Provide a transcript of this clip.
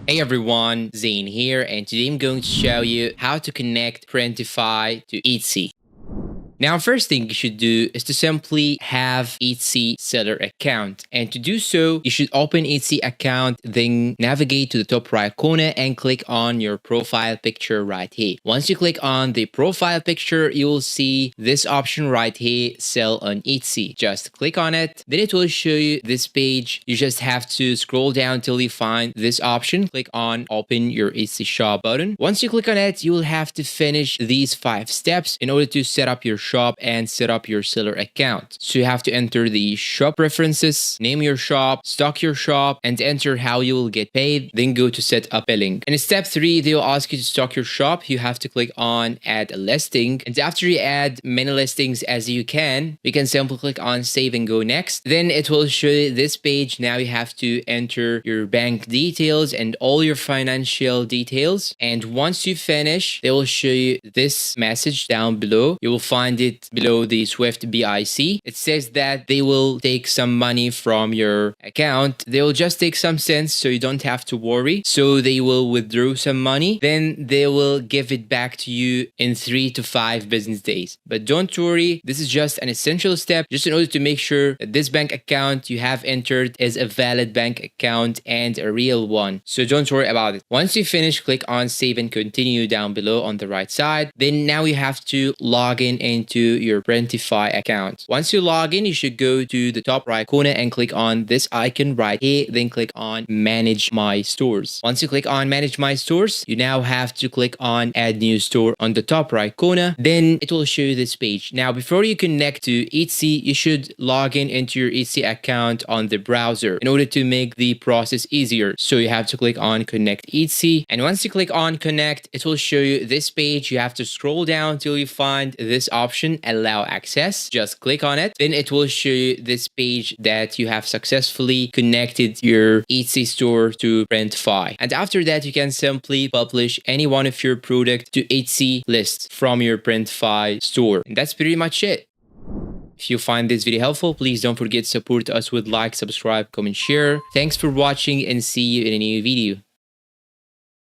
Hey everyone, Zane here, and today I'm going to show you how to connect Printify to Etsy. Now, first thing you should do is to simply have Etsy seller account. And to do so, you should open Etsy account, then navigate to the top right corner and click on your profile picture right here. Once you click on the profile picture, you will see this option right here, sell on Etsy. Just click on it. Then it will show you this page. You just have to scroll down till you find this option. Click on open your Etsy shop button. Once you click on it, you will have to finish these 5 steps in order to set up your shop and set up your seller account. So you have to enter the shop preferences, name your shop, stock your shop, and enter how you will get paid. Then go to set up billing. And in step 3, they will ask you to stock your shop. You have to click on add a listing. And after you add many listings as you can simply click on save and go next. Then it will show you this page. Now you have to enter your bank details and all your financial details. And once you finish, they will show you this message down below. You will find it below the Swift BIC. It says that they will take some money from your account. They will just take some cents, so you don't have to worry. So they will withdraw some money. Then they will give it back to you in 3 to 5 business days. But don't worry, this is just an essential step just in order to make sure that this bank account you have entered is a valid bank account and a real one. So don't worry about it. Once you finish, click on save and continue down below on the right side. Then now you have to log in into your Printify account. Once you log in, you should go to the top right corner and click on this icon right here. Then click on manage my stores. Once you click on manage my stores, you now have to click on add new store on the top right corner. Then it will show you this page. Now, before you connect to Etsy, you should log in into your Etsy account on the browser in order to make the process easier. So you have to click on connect Etsy. And once you click on connect, it will show you this page. You have to scroll down till you find this option, allow access. Just click on it. Then it will show you this page that you have successfully connected your Etsy store to Printify. And after that, you can simply publish any one of your product to Etsy list from your Printify store. And that's pretty much it. If you find this video helpful, please don't forget to support us with like, subscribe, comment, share. Thanks for watching and see you in a new video.